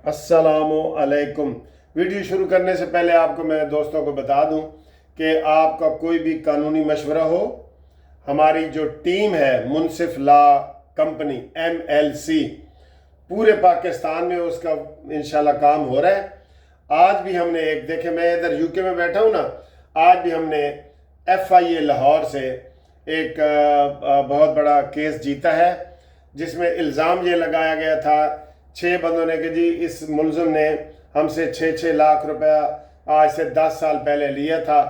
अस्सलामु अलैकुम। वीडियो शुरू करने से पहले आपको मैं दोस्तों को बता दूं कि आपका कोई भी कानूनी मशवरा हो, हमारी जो टीम है मुनसिफ लॉ कंपनी MLC, पूरे पाकिस्तान में उसका इंशाल्लाह काम हो रहा है। आज भी हमने एक देखे, मैं इधर यूके में बैठा हूँ ना, आज भी हमने FIA लाहौर से एक बहुत बड़ा केस जीता है, जिसमें इल्ज़ाम ये लगाया गया था 6 बंदों ने कि जी इस मुलज़िम ने हमसे 6-6 लाख रुपया आज से 10 साल पहले लिया था,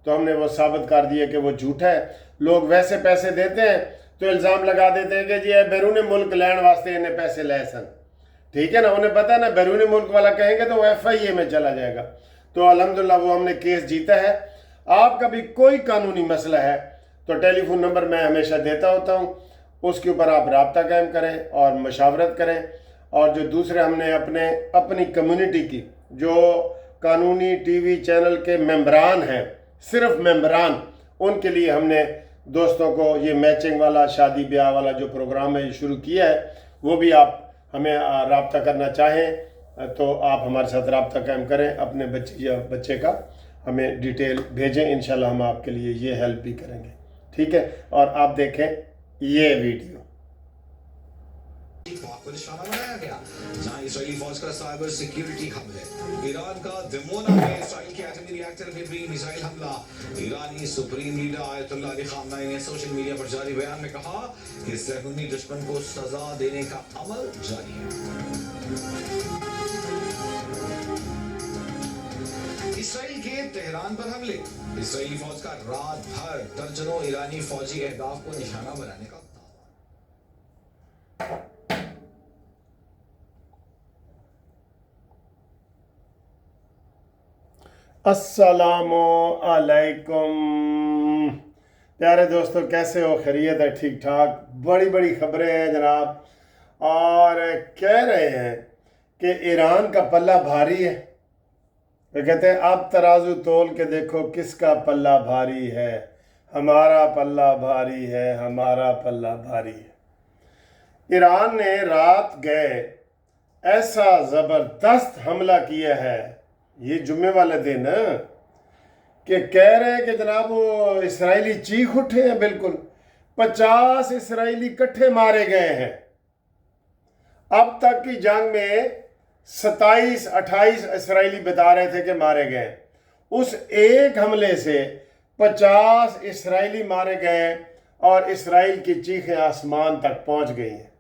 तो हमने वो साबित कर दिया कि वो झूठा है। लोग वैसे पैसे देते हैं तो इल्ज़ाम लगा देते हैं कि जी ये बैरून मुल्क लैंड वास्ते इन्हें पैसे ले सन, ठीक है ना। उन्हें पता है ना, बैरून मुल्क वाला कहेंगे तो वो FIA में चला जाएगा। तो अल्हम्दुलिल्लाह वो हमने केस जीता है। आपका भी कोई कानूनी मसला है तो टेलीफोन नंबर मैं हमेशा देता होता हूँ, उसके ऊपर आप राब्ता कायम करें और मशावरत करें। और जो दूसरे हमने अपनी कम्युनिटी की जो कानूनी TV चैनल के मेंबरान हैं, सिर्फ मेंबरान, उनके लिए हमने दोस्तों को ये मैचिंग वाला शादी ब्याह वाला जो प्रोग्राम है ये शुरू किया है। वो भी आप हमें राब्ता करना चाहें तो आप हमारे साथ राब्ता कायम करें। अपने बच्चे या बच्चे का हमें डिटेल भेजें, इंशाल्लाह हम आपके लिए ये हेल्प भी करेंगे, ठीक है। और आप देखें ये वीडियो। को निशाना बनाया गया जहां इजरायली फौज का साइबर सिक्योरिटी हब है। ईरान का दिमोना में इजराइल के एटमी रिएक्टर पे भी मिसाइल हमला। ईरानी supreme leader Ayatollah Ali Khamenei ने सोशल मीडिया पर जारी बयान में कहा कि ज़हूनी दुश्मन को सजा देने का अमल जारी है। इसराइल के तेहरान पर हमले। इसराइली फौज का रात भर दर्जनों ईरानी फौजी अहदाफ को निशाना बनाने का अस्सलामु अलैकुम। प्यारे दोस्तों, कैसे हो? खैरियत है? ठीक ठाक। बड़ी बड़ी खबरें हैं जनाब, और कह रहे हैं कि ईरान का पल्ला भारी है। वे कहते हैं अब तराजू तोल के देखो किसका पल्ला भारी है। हमारा पल्ला भारी है, हमारा पल्ला भारी है। ईरान ने रात गए ऐसा ज़बरदस्त हमला किया है, ये जुम्मे वाले दिन, कि कह रहे हैं कि जनाब वो इसराइली चीख उठे हैं। बिल्कुल 50 इसराइली इकट्ठे मारे गए हैं। अब तक की जंग में 27-28 इसराइली बता रहे थे कि मारे गए। उस एक हमले से 50 इसराइली मारे गए और इसराइल की चीखें आसमान तक पहुंच गई हैं।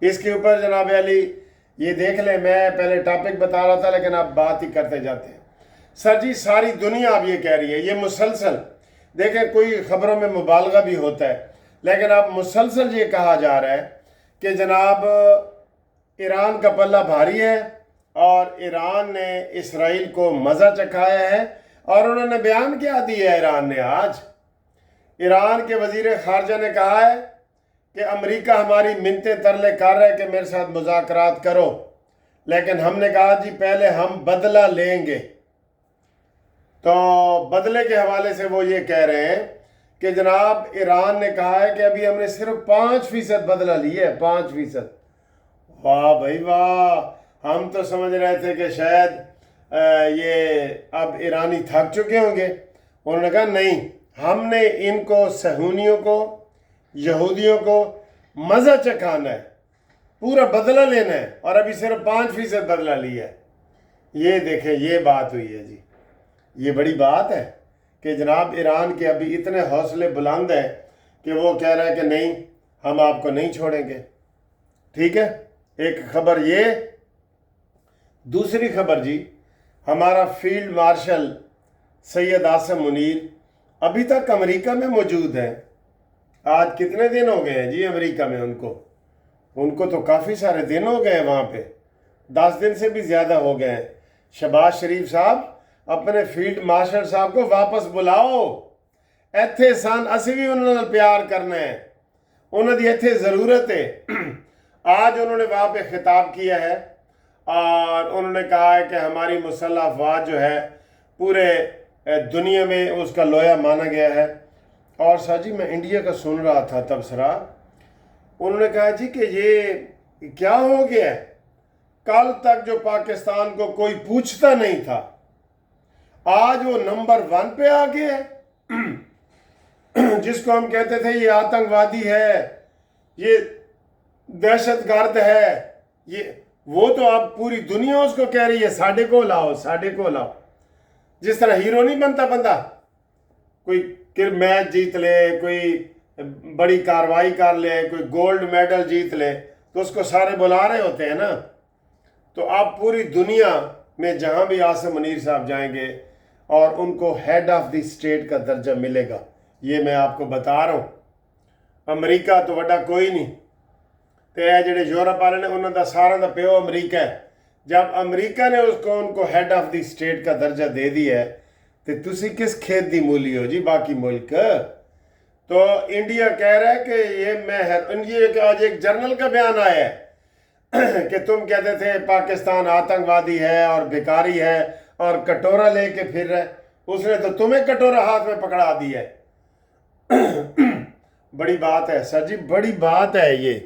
इसके ऊपर जनाब अली ये देख लें, मैं पहले टॉपिक बता रहा था लेकिन आप बात ही करते जाते हैं। सर जी सारी दुनिया अब ये कह रही है, ये मुसलसल देखें, कोई खबरों में मुबालगा भी होता है, लेकिन अब मुसलसल ये कहा जा रहा है कि जनाब ईरान का पल्ला भारी है और ईरान ने इसराइल को मज़ा चखाया है। और उन्होंने बयान क्या दिया ईरान ने आज? ईरान के वज़ीर ख़ारजा ने कहा है कि अमेरिका हमारी मिन्नतें तरले कर रहा है कि मेरे साथ मुज़ाकरात करो, लेकिन हमने कहा जी पहले हम बदला लेंगे। तो बदले के हवाले से वो ये कह रहे हैं कि जनाब ईरान ने कहा है कि अभी हमने सिर्फ 5% बदला लिया है, 5%। वाह भाई वाह, हम तो समझ रहे थे कि शायद ये अब ईरानी थक चुके होंगे। उन्होंने कहा नहीं, हमने इनको सहूनियों को, यहूदियों को मज़ा चखाना है, पूरा बदला लेना है, और अभी सिर्फ 5% बदला लिया है। ये देखें, ये बात हुई है जी। ये बड़ी बात है कि जनाब ईरान के अभी इतने हौसले बुलंद हैं कि वो कह रहा है कि नहीं, हम आपको नहीं छोड़ेंगे, ठीक है। एक खबर ये। दूसरी खबर जी, हमारा फील्ड मार्शल सैयद आसिम मुनीर अभी तक अमेरिका में मौजूद हैं। आज कितने दिन हो गए हैं जी अमेरिका में? उनको तो काफ़ी सारे दिन हो गए वहाँ पे, 10 दिन से भी ज़्यादा हो गए हैं। शहबाज शरीफ साहब अपने फील्ड मार्शल साहब को वापस बुलाओ। इत्थे सन, असी भी उन्होंने प्यार करना है, उन्होंने इत्थे ज़रूरत है। आज उन्होंने वहाँ पे खिताब किया है और उन्होंने कहा है कि हमारी मुसल्लह अफवाज जो है पूरे दुनिया में उसका लोया माना गया है। और साजी मैं इंडिया का सुन रहा था तबसरा, उन्होंने कहा जी कि ये क्या हो गया है کل تک جو پاکستان کو کوئی پوچھتا نہیں تھا، آج وہ نمبر 1 پہ آ گیا ہے۔ جس کو ہم کہتے تھے یہ آتنکوادی ہے، یہ دہشت گرد ہے، وہ تو اب پوری دنیا اس کو کہہ رہی ہے ساڈے کو لاؤ، ساڈے کو لاؤ۔ جس طرح ہیرو نہیں بنتا بندہ، کوئی میچ جیت لے، کوئی بڑی کاروائی کر لے، کوئی گولڈ میڈل جیت لے تو اس کو سارے بلا رہے ہوتے ہیں نا۔ تو اب پوری دنیا میں جہاں بھی عاصم منیر صاحب جائیں گے اور ان کو ہیڈ آف دی اسٹیٹ کا درجہ ملے گا، یہ میں آپ کو بتا رہا ہوں۔ امریکہ تو وڈا کوئی نہیں، تو یہ جڑے یورپ والے نے انہوں دا سارا دا پیو امریکہ ہے۔ جب امریکہ نے ان کو ہیڈ آف دی اسٹیٹ کا درجہ دے دیا ہے تو تسی کس کھیت دی مولی ہو جی باقی ملک؟ تو انڈیا کہہ رہا ہے کہ یہ آج ایک جرنل کا بیان آیا ہے کہ تم کہتے تھے پاکستان آتنکوادی ہے اور بیکاری ہے اور کٹورا لے کے پھر رہے، اس نے تو تمہیں کٹورا ہاتھ میں پکڑا دیا ہے۔ بڑی بات ہے سر جی، بڑی بات ہے یہ۔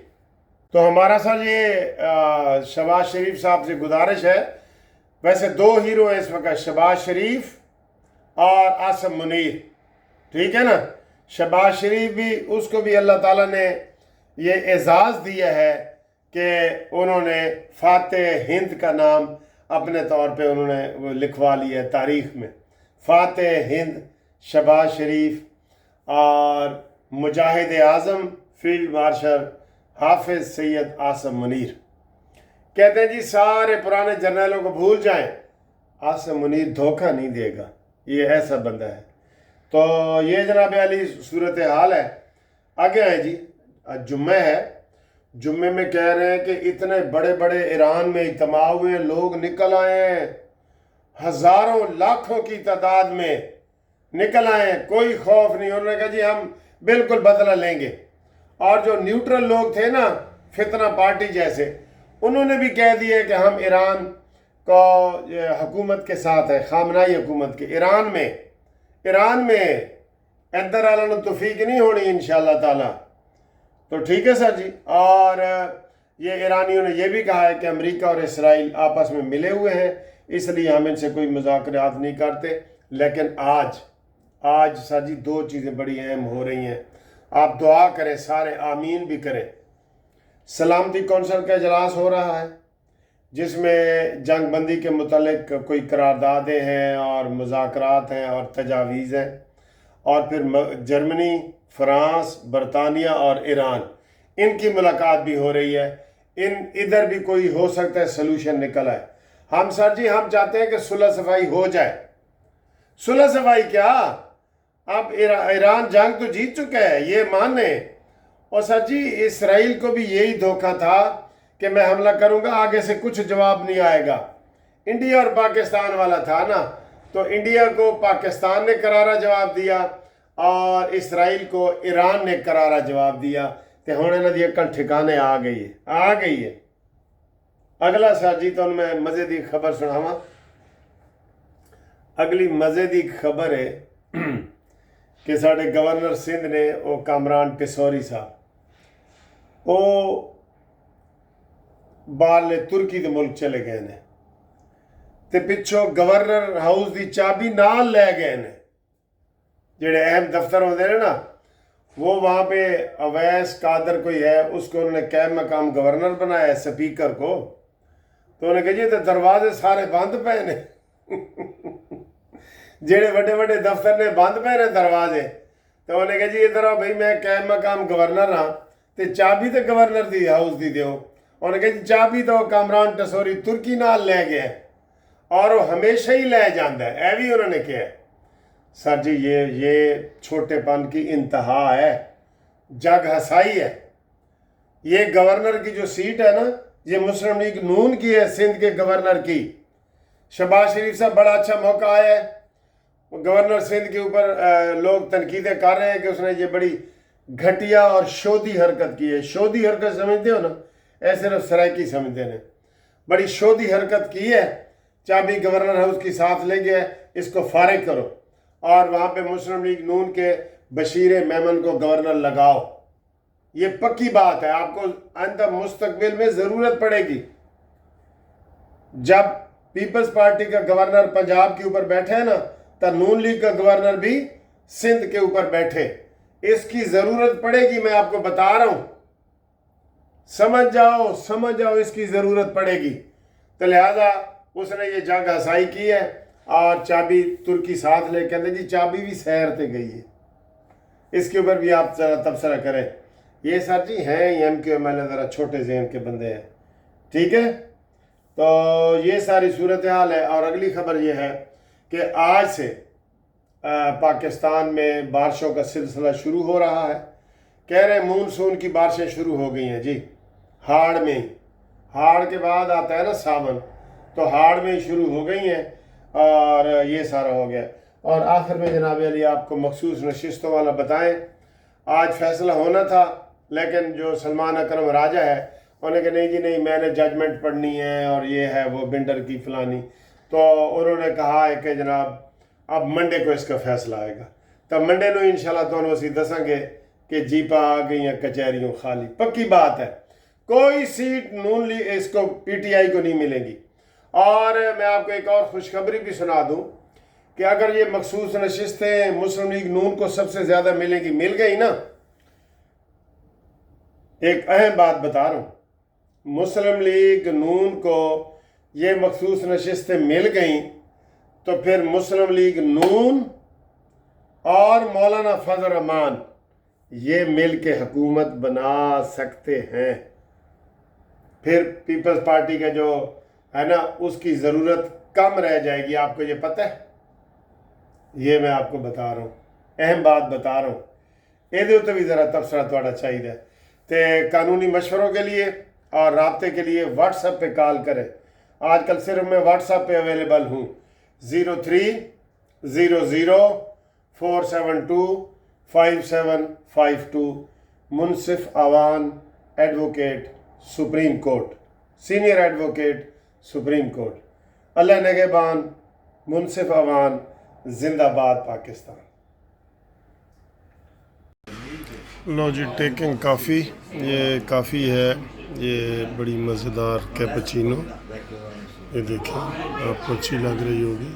تو ہمارا سر یہ شہباز شریف صاحب سے گزارش ہے، ویسے 2 ہیرو ہیں اس وقت، شہباز شریف اور عاصم منیر، ٹھیک ہے نا۔ شہباز شریف بھی، اس کو بھی اللہ تعالیٰ نے یہ اعزاز دیا ہے کہ انہوں نے فاتح ہند کا نام اپنے طور پہ انہوں نے وہ لکھوا لیا ہے تاریخ میں، فاتح ہند شہباز شریف اور مجاہد اعظم فیلڈ مارشل حافظ سید عاصم منیر۔ کہتے ہیں جی سارے پرانے جرنیلوں کو بھول جائیں، عاصم منیر دھوکہ نہیں دے گا، یہ ایسا بندہ ہے۔ تو یہ جناب علی صورتحال ہے۔ آگے آئے جی، جمعہ ہے، جمعے میں کہہ رہے ہیں کہ اتنے بڑے بڑے ایران میں اجتماع ہوئے، لوگ نکل آئے ہیں، ہزاروں لاکھوں کی تعداد میں نکل آئے ہیں، کوئی خوف نہیں۔ انہوں نے کہا جی ہم بالکل بدلہ لیں گے۔ اور جو نیوٹرل لوگ تھے نا، فتنہ پارٹی جیسے، انہوں نے بھی کہہ دیا کہ ہم ایران کو حکومت کے ساتھ ہے، خامنائی حکومت کے۔ ایران میں اندر آلن توفیق نہیں ہونی انشاءاللہ تعالی۔ تو ٹھیک ہے سر جی۔ اور یہ ایرانیوں نے یہ بھی کہا ہے کہ امریکہ اور اسرائیل آپس میں ملے ہوئے ہیں، اس لیے ہم ان سے کوئی مذاکرات نہیں کرتے۔ لیکن آج سر جی 2 چیزیں بڑی اہم ہو رہی ہیں، آپ دعا کریں، سارے آمین بھی کریں۔ سلامتی کونسل کا اجلاس ہو رہا ہے جس میں جنگ بندی کے متعلق کوئی قراردادیں ہیں اور مذاکرات ہیں اور تجاویز ہیں، اور پھر جرمنی، فرانس، برطانیہ اور ایران، ان کی ملاقات بھی ہو رہی ہے۔ ادھر بھی کوئی ہو سکتا ہے سلوشن نکل آئے۔ ہم سر جی ہم چاہتے ہیں کہ صلح صفائی ہو جائے۔ صلح صفائی کیا، اب ایران جنگ تو جیت چکا ہے، یہ مانیں۔ اور سر جی اسرائیل کو بھی یہی دھوکہ تھا کہ میں حملہ کروں گا، آگے سے کچھ جواب نہیں آئے گا۔ انڈیا اور پاکستان والا تھا نا، تو انڈیا کو پاکستان نے کرارا جواب دیا اور اسرائیل کو ایران نے کرارا جواب دیا، تو ہوں انہاں دی عقل ٹھکانے آ گئی ہے۔ اگلا سر جی تو میں مزے دی خبر سناواں۔ اگلی مزے دی خبر ہے کہ ساڑھے گورنر سندھ نے وہ کامران پسوری صاحب وہ باہرلے ترکی دے ملک چلے گئے نے، تے پچھوں گورنر ہاؤس دی چابی نال لے گئے نے۔ جڑے اہم دفتر ہوتے ہیں نا، وہ وہاں پہ اویس قادر کوئی ہے، اس کو انہوں نے قائم مقام گورنر بنایا ہے، سپیکر کو۔ تو انہوں نے کہا جی تو دروازے سارے بند پے نے، جڑے بڑے بڑے دفتر نے بند پے نے دروازے۔ تو انہوں نے کہا جی ادھر آؤ بھائی، میں قائم مقام گورنر ہاں، تے چابی تے گورنر دی ہاؤس دی دیو۔ انہوں نے کہا جی چابی تو کامران پسوری ترکی نال لے گیا اور وہ ہمیشہ ہی لے جاندہ ہے، اے بھی انہوں نے کہا۔ سر جی یہ چھوٹے پن کی انتہا ہے، جگ ہسائی ہے۔ یہ گورنر کی جو سیٹ ہے نا، یہ مسلم لیگ نون کی ہے، سندھ کے گورنر کی۔ شہباز شریف صاحب بڑا اچھا موقع آیا ہے، گورنر سندھ کے اوپر لوگ تنقیدیں کر رہے ہیں کہ اس نے یہ بڑی گھٹیا اور شودی حرکت کی ہے۔ شودی حرکت سمجھتے ہو نا، ایسے صرف سرائکی سمجھتے ہیں، بڑی شودی حرکت کی ہے۔ چابی گورنر ہاؤس کی ساتھ لے گیا، اس کو فارغ کرو اور وہاں پہ مسلم لیگ نون کے بشیر میمن کو گورنر لگاؤ۔ یہ پکی بات ہے، آپ کو آئندہ مستقبل میں ضرورت پڑے گی۔ जब पीपल्स पार्टी का गवर्नर पंजाब के ऊपर बैठे हैं ना, तो नून लीग का गवर्नर भी सिंध के ऊपर बैठे। इसकी जरूरत पड़ेगी, मैं आपको बता रहा हूं, समझ जाओ इसकी जरूरत पड़ेगी। तो लिहाजा उसने ये जंग हसाई की है और चाबी तुर्की साथ ले, कहते जी चाबी भी सैर ते गई है। इसके ऊपर भी आप जरा तबसरा करें। ये सर जी हैं MQML ज़रा छोटे ज़हन के बंदे हैं, ठीक है। तो ये सारी सूरत हाल है। और अगली खबर ये है कि आज से पाकिस्तान में बारिशों का सिलसिला शुरू हो रहा है। कह रहे हैं मानसून की बारिशें शुरू हो गई हैं जी, हाड़ में ही। हाड़ के बाद आता है ना सावन, तो हाड़ में ही शुरू हो गई हैं और ये सारा हो गया। और आखिर में जनाब अली आपको मखसूस नशिस्तों वाला बताएं, आज फैसला होना था, लेकिन जो सलमान अकरम राजा है उन्होंने कहा नहीं जी नहीं, मैंने जजमेंट पढ़नी है और ये है वो बिंडर की फलानी। तो उन्होंने कहा है कि जनाब अब मंडे को इसका फैसला आएगा, तो मंडे को इंशाल्लाह तो असी दसांगे कि जीपा आ गई हैं कचहरियों खाली। पक्की बात है, कोई सीट नून लीग इसको PTI को नहीं मिलेगी। और मैं आपको एक और खुशखबरी भी सुना दूं कि अगर ये मखसूस नशिस्तें मुस्लिम लीग नून को सबसे ज़्यादा मिलेंगी, मिल गई ना, एक अहम बात बता रहा हूँ, मुस्लिम लीग नून को ये मखसूस नशिस्तें मिल गई तो फिर मुस्लिम लीग नून और मौलाना फजल रहमान ये मिल के हुकूमत बना सकते हैं। फिर पीपल्स पार्टी का जो है ना उसकी ज़रूरत कम रह जाएगी। आपको ये पता है, ये मैं आपको बता रहा हूँ, अहम बात बता रहा हूँ। ये तो भी ज़रा तबसरा थोड़ा चाहिए। तो कानूनी मशवरों के लिए और राब्ते के लिए व्हाट्सएप पे कॉल करें। आजकल सिर्फ मैं व्हाट्सएप पे अवेलेबल हूँ, 0300472552। Munsif Awan advocate supreme court, senior advocate supreme court. अल्लाह नगहबान, मुनसिफ आवान जिंदाबाद पाकिस्तान। लो जी, टेकिंग काफ़ी, ये काफ़ी है, ये बड़ी मज़ेदार कैपुचिनो, ये देखें आपको अच्छी लग रही होगी।